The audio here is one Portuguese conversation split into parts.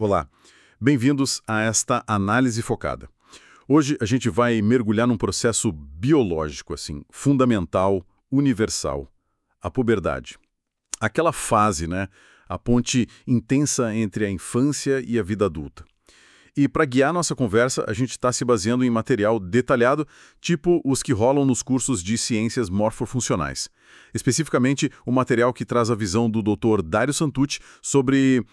Olá, bem-vindos a esta análise focada. Hoje a gente vai mergulhar num processo biológico, assim, fundamental, universal, a puberdade. Aquela fase, né? A ponte intensa entre a infância e a vida adulta. E para guiar nossa conversa, a gente está se baseando em material detalhado, tipo os que rolam nos cursos de ciências morfofuncionais. Especificamente, o material que traz a visão do Dr. Dario Santucci sobre,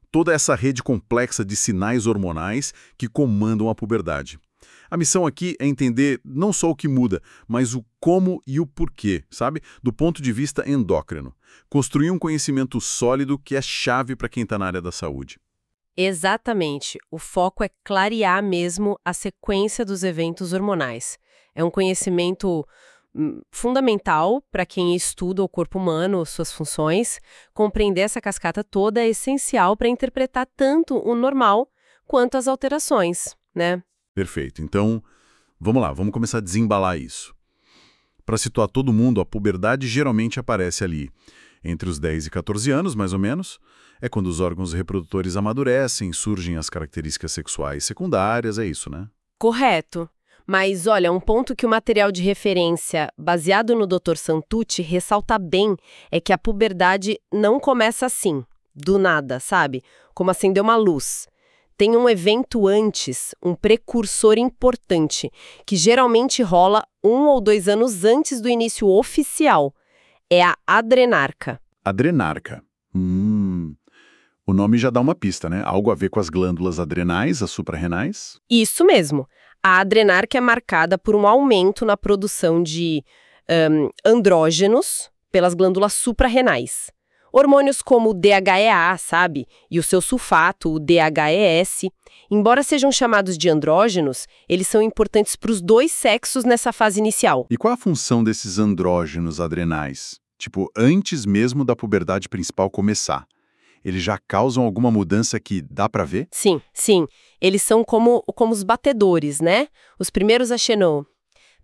toda essa rede complexa de sinais hormonais que comandam a puberdade. A missão aqui é entender não só o que muda, mas o como e o porquê, sabe? Do ponto de vista endócrino. Construir um conhecimento sólido que é chave para quem está na área da saúde. Exatamente. O foco é clarear mesmo a sequência dos eventos hormonais. É um conhecimento fundamental para quem estuda o corpo humano, suas funções. Compreender essa cascata toda é essencial para interpretar tanto o normal quanto as alterações, né? Perfeito. Então, vamos lá, vamos começar a desembalar isso. Para situar todo mundo, a puberdade geralmente aparece ali entre os 10 e 14 anos, mais ou menos. É quando os órgãos reprodutores amadurecem, surgem as características sexuais secundárias, é isso, né? Correto. Mas, olha, um ponto que o material de referência baseado no Dr. Santucci ressalta bem é que a puberdade não começa assim, do nada, sabe? Como acender uma luz. Tem um evento antes, um precursor importante, que geralmente rola 1 ou 2 anos antes do início oficial. É a adrenarca. Adrenarca. O nome já dá uma pista, né? Algo a ver com as glândulas adrenais, as suprarrenais? Isso mesmo. A adrenarca é marcada por um aumento na produção de andrógenos pelas glândulas suprarrenais. Hormônios como o DHEA, sabe? E o seu sulfato, o DHES. Embora sejam chamados de andrógenos, eles são importantes para os dois sexos nessa fase inicial. E qual a função desses andrógenos adrenais? Tipo, antes mesmo da puberdade principal começar. Eles já causam alguma mudança que dá pra ver? Sim, sim. Eles são como os batedores, né? Os primeiros a xenon.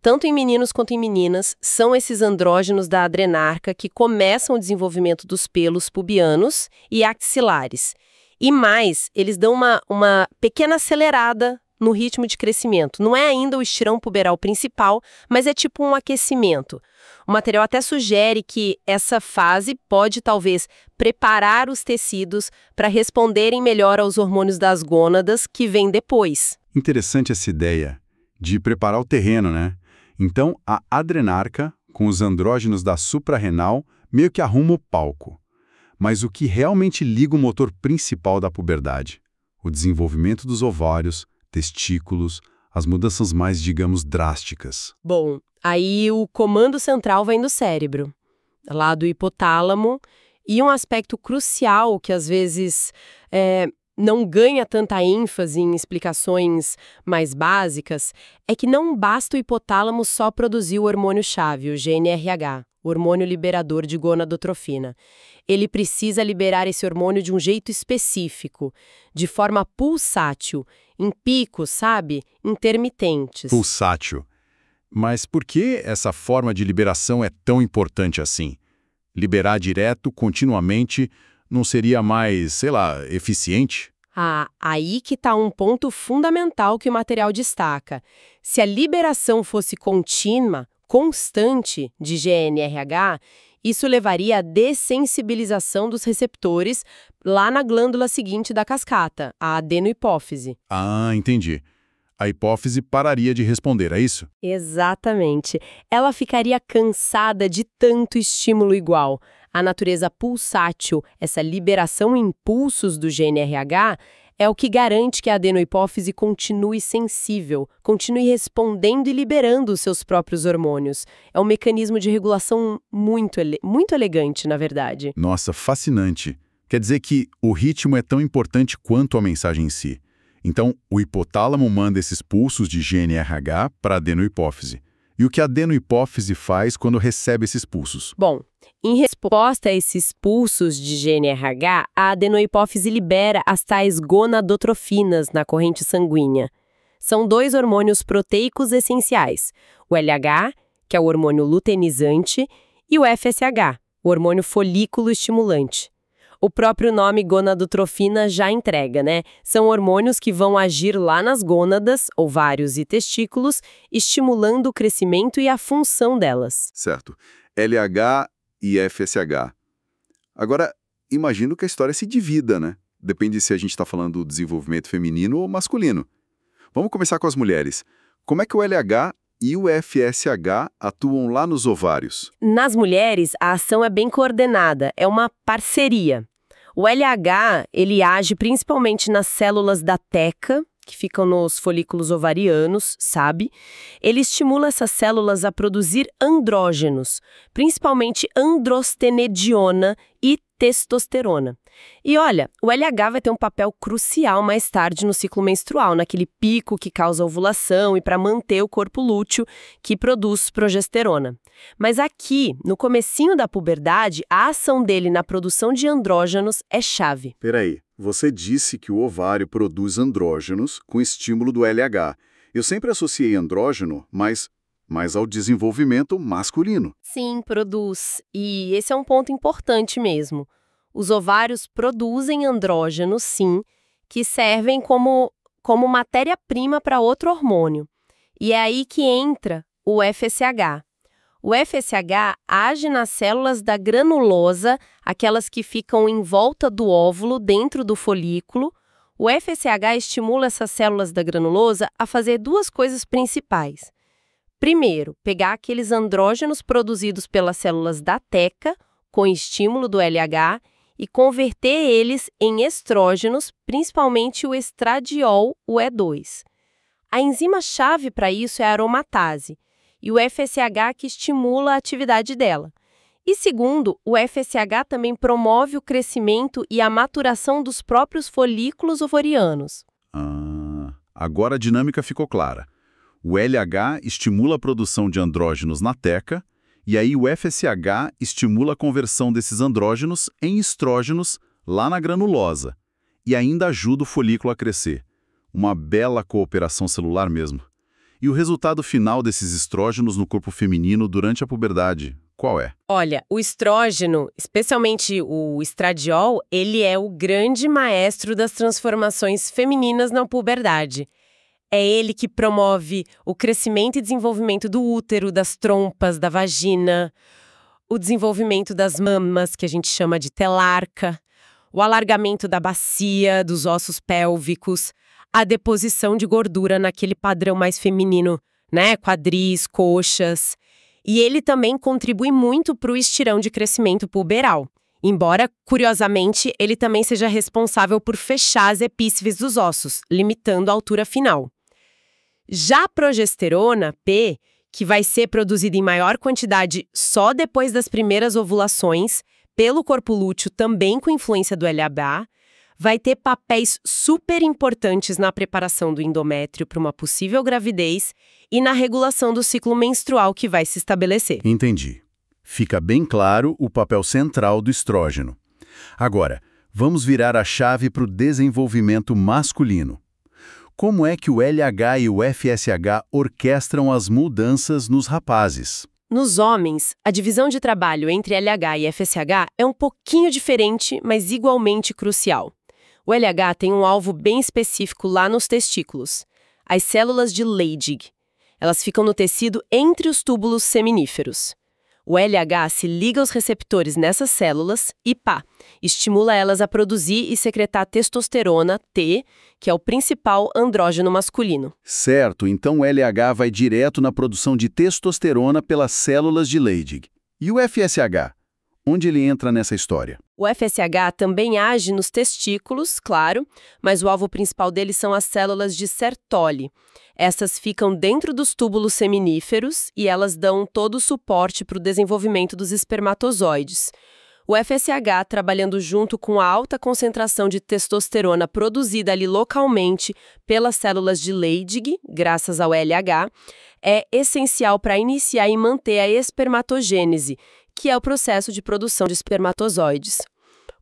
Tanto em meninos quanto em meninas, são esses andrógenos da adrenarca que começam o desenvolvimento dos pelos pubianos e axilares. E mais, eles dão uma pequena acelerada no ritmo de crescimento. Não é ainda o estirão puberal principal, mas é tipo um aquecimento. O material até sugere que essa fase pode, talvez, preparar os tecidos para responderem melhor aos hormônios das gônadas que vêm depois. Interessante essa ideia de preparar o terreno, né? Então, a adrenarca, com os andrógenos da suprarrenal, meio que arruma o palco. Mas o que realmente liga o motor principal da puberdade? O desenvolvimento dos ovários, testículos, as mudanças mais, digamos, drásticas. Bom, aí o comando central vem do cérebro, lá do hipotálamo, e um aspecto crucial que às vezes não ganha tanta ênfase em explicações mais básicas é que não basta o hipotálamo só produzir o hormônio-chave, o GnRH, o hormônio liberador de gonadotrofina. Ele precisa liberar esse hormônio de um jeito específico, de forma pulsátil, em picos, sabe? Intermitentes. Pulsátil. Mas por que essa forma de liberação é tão importante assim? Liberar direto, continuamente, não seria mais, eficiente? Aí que está um ponto fundamental que o material destaca. Se a liberação fosse contínua, constante de GnRH, isso levaria à dessensibilização dos receptores lá na glândula seguinte da cascata, a adenohipófise. Ah, entendi. A hipófise pararia de responder, é isso? Exatamente. Ela ficaria cansada de tanto estímulo igual. A natureza pulsátil, essa liberação em impulsos do GnRH, é o que garante que a adenohipófise continue sensível, continue respondendo e liberando os seus próprios hormônios. É um mecanismo de regulação muito elegante, na verdade. Nossa, fascinante. Quer dizer que o ritmo é tão importante quanto a mensagem em si. Então, o hipotálamo manda esses pulsos de GnRH para a adenohipófise. E o que a adenohipófise faz quando recebe esses pulsos? Bom, em resposta a esses pulsos de GnRH, a adenohipófise libera as tais gonadotrofinas na corrente sanguínea. São 2 hormônios proteicos essenciais, o LH, que é o hormônio luteinizante, e o FSH, o hormônio folículo estimulante. O próprio nome gonadotrofina já entrega, né? São hormônios que vão agir lá nas gônadas, ovários e testículos, estimulando o crescimento e a função delas. Certo. LH e FSH. Agora, imagino que a história se divida, né? Depende se a gente está falando do desenvolvimento feminino ou masculino. Vamos começar com as mulheres. Como é que o LH e o FSH atuam lá nos ovários? Nas mulheres, a ação é bem coordenada, é uma parceria. O LH, ele age principalmente nas células da teca, que ficam nos folículos ovarianos, sabe? Ele estimula essas células a produzir andrógenos, principalmente androstenediona e testosterona. E olha, o LH vai ter um papel crucial mais tarde no ciclo menstrual, naquele pico que causa ovulação e para manter o corpo lúteo que produz progesterona. Mas aqui, no comecinho da puberdade, a ação dele na produção de andrógenos é chave. Peraí, você disse que o ovário produz andrógenos com estímulo do LH. Eu sempre associei andrógeno, mas ao desenvolvimento masculino. Sim, produz. E esse é um ponto importante mesmo. Os ovários produzem andrógenos, sim, que servem como matéria-prima para outro hormônio. E é aí que entra o FSH. O FSH age nas células da granulosa, aquelas que ficam em volta do óvulo, dentro do folículo. O FSH estimula essas células da granulosa a fazer duas coisas principais. Primeiro, pegar aqueles andrógenos produzidos pelas células da teca, com estímulo do LH, e converter eles em estrógenos, principalmente o estradiol, o E2. A enzima-chave para isso é a aromatase, e o FSH que estimula a atividade dela. E segundo, o FSH também promove o crescimento e a maturação dos próprios folículos ovarianos. Agora a dinâmica ficou clara. O LH estimula a produção de andrógenos na teca, e aí o FSH estimula a conversão desses andrógenos em estrógenos lá na granulosa, e ainda ajuda o folículo a crescer. Uma bela cooperação celular mesmo. E o resultado final desses estrógenos no corpo feminino durante a puberdade, qual é? Olha, o estrógeno, especialmente o estradiol, ele é o grande maestro das transformações femininas na puberdade. É ele que promove o crescimento e desenvolvimento do útero, das trompas, da vagina, o desenvolvimento das mamas, que a gente chama de telarca, o alargamento da bacia, dos ossos pélvicos, a deposição de gordura naquele padrão mais feminino, né? Quadris, coxas. E ele também contribui muito para o estirão de crescimento puberal. Embora, curiosamente, ele também seja responsável por fechar as epífises dos ossos, limitando a altura final. Já a progesterona, P, que vai ser produzida em maior quantidade só depois das primeiras ovulações, pelo corpo lúteo também com influência do LH, vai ter papéis super importantes na preparação do endométrio para uma possível gravidez e na regulação do ciclo menstrual que vai se estabelecer. Entendi. Fica bem claro o papel central do estrógeno. Agora, vamos virar a chave para o desenvolvimento masculino. Como é que o LH e o FSH orquestram as mudanças nos rapazes? Nos homens, a divisão de trabalho entre LH e FSH é um pouquinho diferente, mas igualmente crucial. O LH tem um alvo bem específico lá nos testículos, as células de Leydig. Elas ficam no tecido entre os túbulos seminíferos. O LH se liga aos receptores nessas células e, estimula elas a produzir e secretar testosterona, T, que é o principal andrógeno masculino. Certo, então o LH vai direto na produção de testosterona pelas células de Leydig. E o FSH? Onde ele entra nessa história? O FSH também age nos testículos, claro, mas o alvo principal dele são as células de Sertoli. Essas ficam dentro dos túbulos seminíferos e elas dão todo o suporte para o desenvolvimento dos espermatozoides. O FSH, trabalhando junto com a alta concentração de testosterona produzida ali localmente pelas células de Leydig, graças ao LH, é essencial para iniciar e manter a espermatogênese, que é o processo de produção de espermatozoides.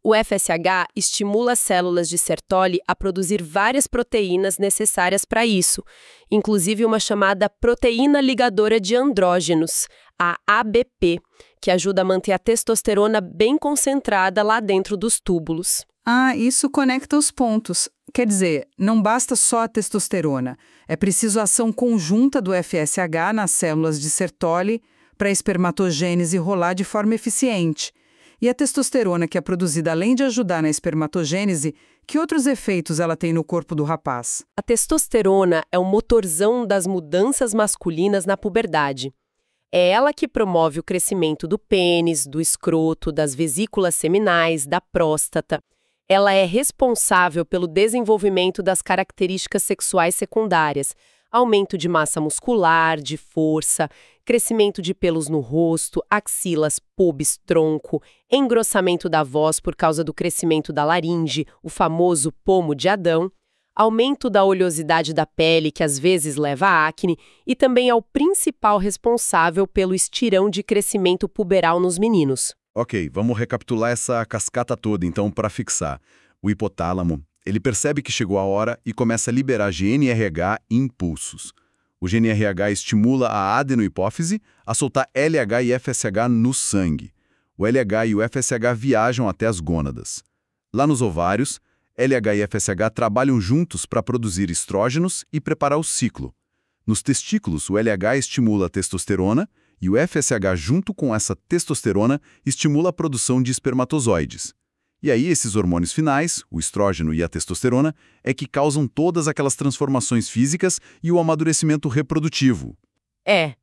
O FSH estimula as células de Sertoli a produzir várias proteínas necessárias para isso, inclusive uma chamada proteína ligadora de andrógenos, a ABP, que ajuda a manter a testosterona bem concentrada lá dentro dos túbulos. Ah, isso conecta os pontos. Quer dizer, não basta só a testosterona. É preciso a ação conjunta do FSH nas células de Sertoli para a espermatogênese rolar de forma eficiente. E a testosterona que é produzida além de ajudar na espermatogênese, que outros efeitos ela tem no corpo do rapaz? A testosterona é o motorzão das mudanças masculinas na puberdade. É ela que promove o crescimento do pênis, do escroto, das vesículas seminais, da próstata. Ela é responsável pelo desenvolvimento das características sexuais secundárias, aumento de massa muscular, de força, crescimento de pelos no rosto, axilas, pubis, tronco, engrossamento da voz por causa do crescimento da laringe, o famoso pomo de Adão, aumento da oleosidade da pele, que às vezes leva a acne, e também é o principal responsável pelo estirão de crescimento puberal nos meninos. Ok, vamos recapitular essa cascata toda, então, para fixar. O hipotálamo, ele percebe que chegou a hora e começa a liberar GNRH e impulsos. O GNRH estimula a adenohipófise a soltar LH e FSH no sangue. O LH e o FSH viajam até as gônadas. Lá nos ovários, LH e FSH trabalham juntos para produzir estrógenos e preparar o ciclo. Nos testículos, o LH estimula a testosterona e o FSH, junto com essa testosterona, estimula a produção de espermatozoides. E aí esses hormônios finais, o estrógeno e a testosterona, é que causam todas aquelas transformações físicas e o amadurecimento reprodutivo. É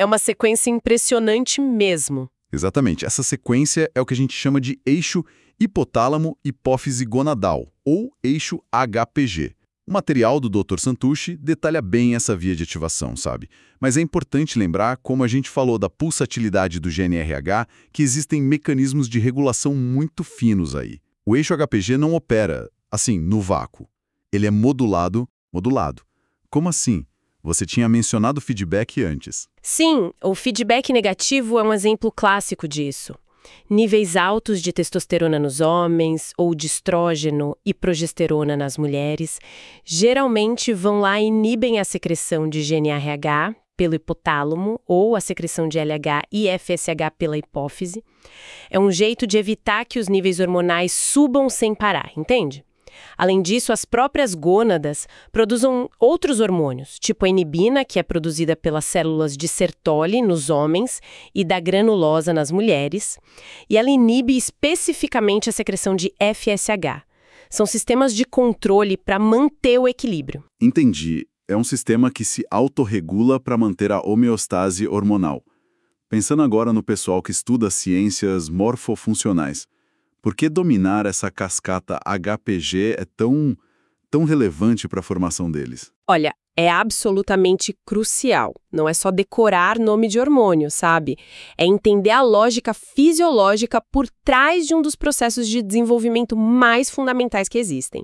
uma sequência impressionante mesmo. Exatamente, essa sequência é o que a gente chama de eixo hipotálamo-hipófise gonadal, ou eixo HPG. O material do Dr. Santucci detalha bem essa via de ativação, sabe? Mas é importante lembrar, como a gente falou da pulsatilidade do GNRH, que existem mecanismos de regulação muito finos aí. O eixo HPG não opera, assim, no vácuo. Ele é modulado. Como assim? Você tinha mencionado o feedback antes. Sim, o feedback negativo é um exemplo clássico disso. Níveis altos de testosterona nos homens ou de estrógeno e progesterona nas mulheres geralmente vão lá e inibem a secreção de GNRH pelo hipotálamo ou a secreção de LH e FSH pela hipófise. É um jeito de evitar que os níveis hormonais subam sem parar, entende? Além disso, as próprias gônadas produzem outros hormônios, tipo a inibina, que é produzida pelas células de Sertoli nos homens e da granulosa nas mulheres, e ela inibe especificamente a secreção de FSH. São sistemas de controle para manter o equilíbrio. Entendi. É um sistema que se autorregula para manter a homeostase hormonal. Pensando agora no pessoal que estuda ciências morfofuncionais, por que dominar essa cascata HPG é tão relevante para a formação deles? Olha, é absolutamente crucial. Não é só decorar nome de hormônio, sabe? É entender a lógica fisiológica por trás de um dos processos de desenvolvimento mais fundamentais que existem.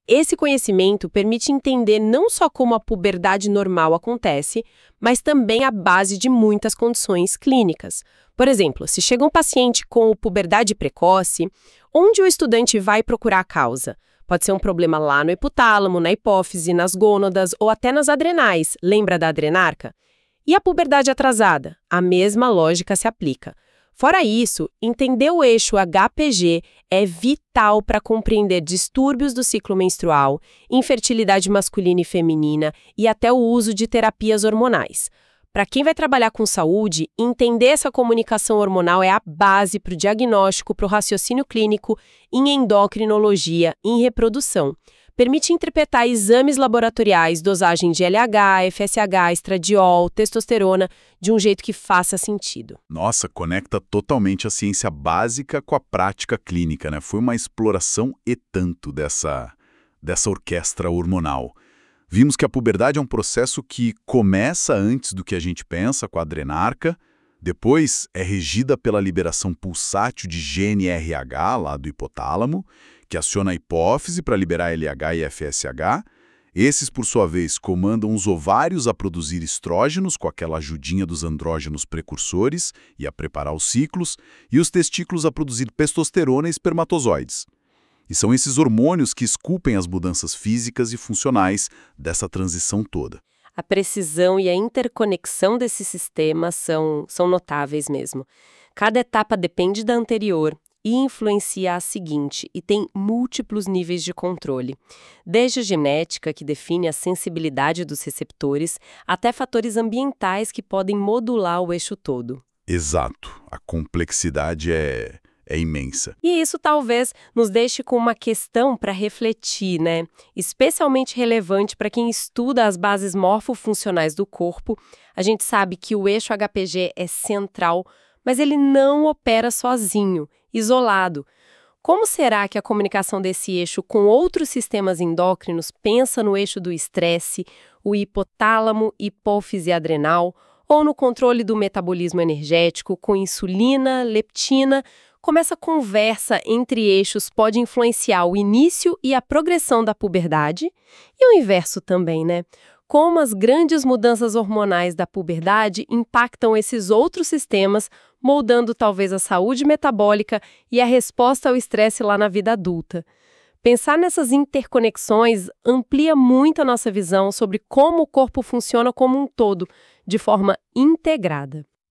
Esse conhecimento permite entender não só como a puberdade normal acontece, mas também a base de muitas condições clínicas. Por exemplo, se chega um paciente com puberdade precoce, onde o estudante vai procurar a causa? Pode ser um problema lá no hipotálamo, na hipófise, nas gônadas ou até nas adrenais. Lembra da adrenarca? E a puberdade atrasada? A mesma lógica se aplica. Fora isso, entender o eixo HPG é vital para compreender distúrbios do ciclo menstrual, infertilidade masculina e feminina e até o uso de terapias hormonais. Para quem vai trabalhar com saúde, entender essa comunicação hormonal é a base para o diagnóstico, para o raciocínio clínico, em endocrinologia, em reprodução. Permite interpretar exames laboratoriais, dosagem de LH, FSH, estradiol, testosterona, de um jeito que faça sentido. Nossa, conecta totalmente a ciência básica com a prática clínica, né? Foi uma exploração e tanto dessa orquestra hormonal. Vimos que a puberdade é um processo que começa antes do que a gente pensa, com a adrenarca, depois é regida pela liberação pulsátil de GNRH, lá do hipotálamo, que aciona a hipófise para liberar LH e FSH, Esses, por sua vez, comandam os ovários a produzir estrógenos, com aquela ajudinha dos andrógenos precursores e a preparar os ciclos, e os testículos a produzir testosterona e espermatozoides. E são esses hormônios que esculpem as mudanças físicas e funcionais dessa transição toda. A precisão e a interconexão desses sistemas são notáveis mesmo. Cada etapa depende da anterior e influencia a seguinte, e tem múltiplos níveis de controle. Desde a genética, que define a sensibilidade dos receptores, até fatores ambientais que podem modular o eixo todo. Exato. A complexidade é imensa. E isso talvez nos deixe com uma questão para refletir, né? Especialmente relevante para quem estuda as bases morfofuncionais do corpo. A gente sabe que o eixo HPG é central, mas ele não opera sozinho, isolado. Como será que a comunicação desse eixo com outros sistemas endócrinos pensa no eixo do estresse, o hipotálamo, hipófise adrenal, ou no controle do metabolismo energético com insulina, leptina? Como essa conversa entre eixos pode influenciar o início e a progressão da puberdade? E o inverso também, né? Como as grandes mudanças hormonais da puberdade impactam esses outros sistemas, moldando talvez a saúde metabólica e a resposta ao estresse lá na vida adulta. Pensar nessas interconexões amplia muito a nossa visão sobre como o corpo funciona como um todo, de forma integrada.